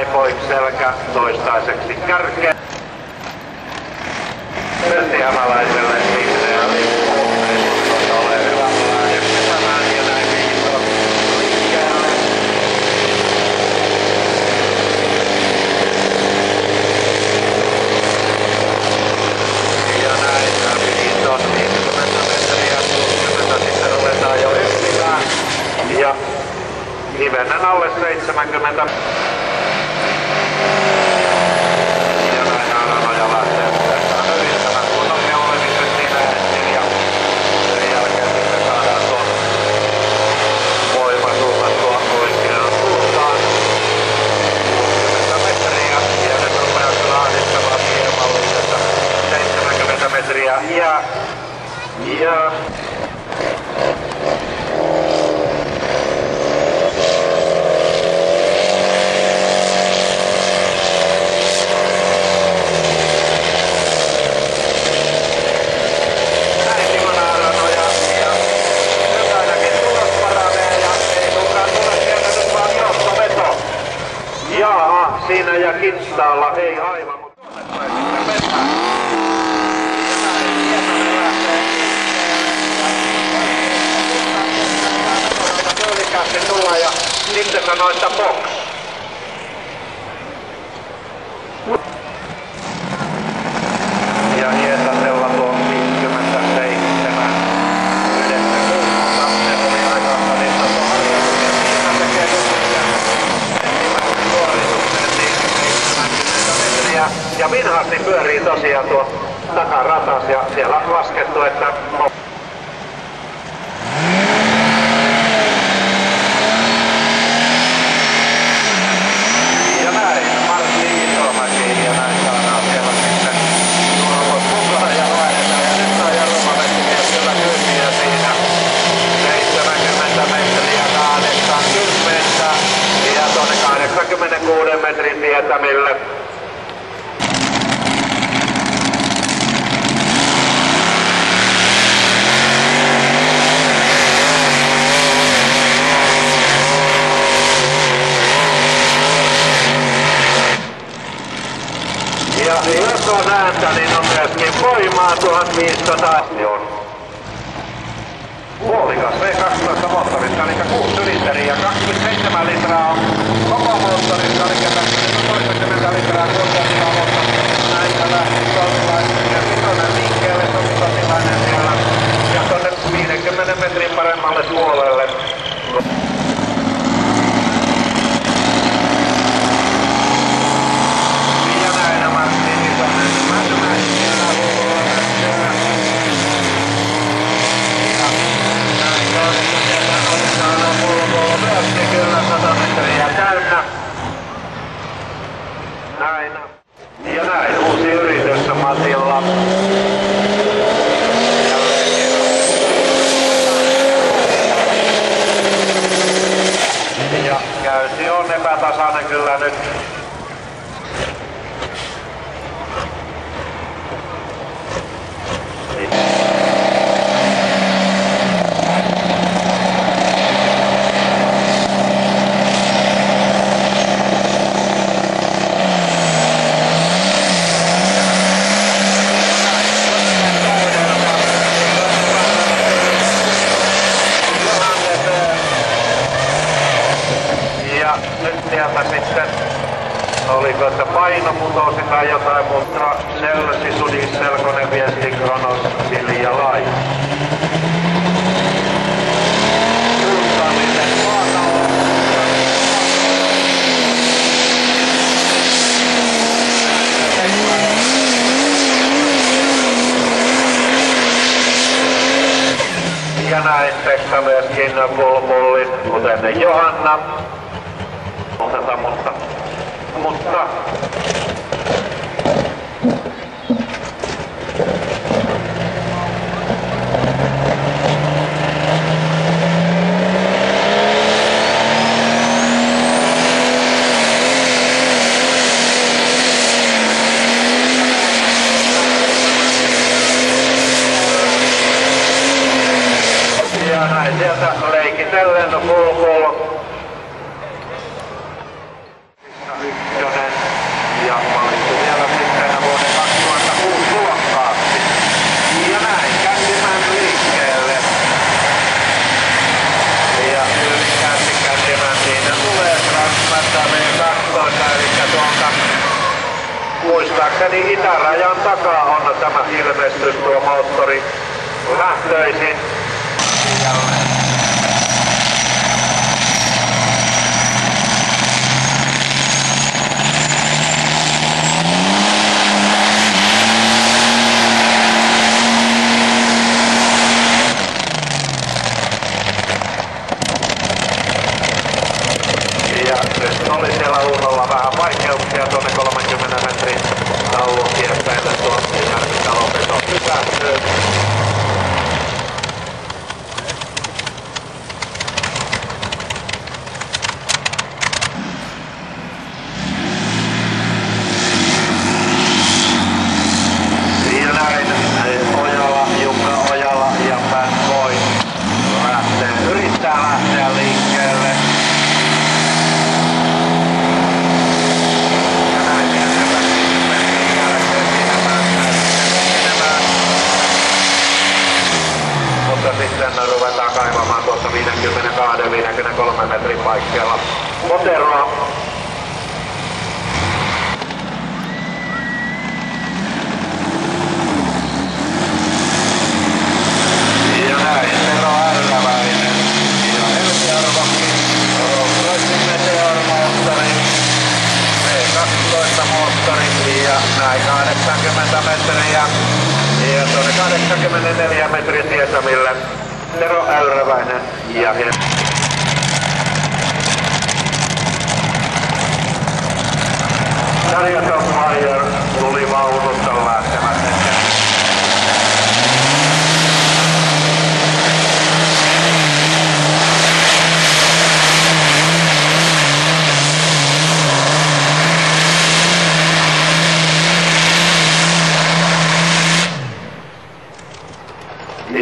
näin poik selkä toistaiseksi kärkeä. Pertti Hämäläiselle vihreä lippu. Ole hyvä ja kesämään ja näin viitot liikkeelle. Ja näin viitot 50 metriä, 60 sitten ruvetaan jo ystimään. Ja hivenen alle 70. Ja näin Aranoja lähtee uudestaan yrittämään kunnon keulemiset siinä ensin ja sen jälkeen sitten saadaan tuon voimasuunnattua oikeaan suuntaan. 60 metriä ja nyt rupeaa kyllä ahdistamaan hiemallisesta 70 metriä ja siinä ja kinstaalla ei aivan, mutta mennään. Köylikästi tulla ja sitten sanoi, että box. Ja Hietasella tuo 57 yhdessä kulmassa. Se oli aika salissa tuo harjoitus ja siinä tekee ensimmäisen suorituksen niin 70 metriä. Ja vinhasti pyörii tosiaan tuo takaratas ja siellä on laskettu, että metrin tietämille. Ja jos on ääntä, niin on myöskin voimaa 1500. Puolikas V12 moottorista, eli 6 sylinteriä ja 27 litraa on koko moottorista, eli 20 litraa kuormatilaa, mutta näitä lähti kolmilainen ja vitonen liikkeelle, sotilainen siellä ja tuonne 50 metrin paremmalle puolelle. Ja näin Martti Vitonen, Mäkymäki siellä luulolle siellä. Myöskin kyllä 100 metriä täynnä. Näin. Ja näin uusi yritys Matilla. Ja käynti on epätasainen kyllä nyt. Nyt sieltä sitten, oliko se paino putosi tai jotain, mutta Selsi, Sudis, Selkonen, Viesti, Kronos, Silja, Lai. Kultallinen maatalo. Ja näin Pekka myöskin Pulpullin, kuten Johanna. Mutta ja näin sieltä leikitellen Pulpul. muistaakseni itärajan takaa on tämä ilmestys tuo moottori lähtöisin. Ja nyt oli siellä uunolla vähän vaikeuksia tuonne 30 metrin taulun kieppeille tuon Järvitalon pysähtyy. Ja näin Ojala, Jukka Ojala ja Bad Boy yrittää lähteä liikkeelle. Sitten ruvetaan kaivamaan tuossa 52-53 metrin paikkeilla Poteroa. Ja näin Tero Ärkäväinen ja Helmi Arvokki, Rolls-Royce Meteor-moottori, V12-moottori ja näin 80 metriä. Ja tuonne 84 metrin tietämille Tero Äyräväinen ja Tarja Topmaier tuli vaunusta lähtemättä.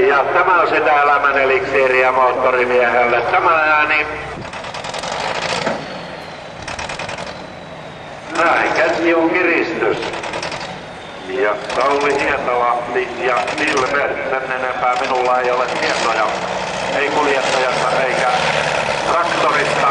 Ja tämä on sitä elämän eliksiiriä moottorimiehelle. Tämä ääni. Näin, ketjun kiristys. Ja Sauli Hietolahti ja Silver. Sen enempää minulla ei ole tietoja. Ei kuljettajasta eikä traktorista.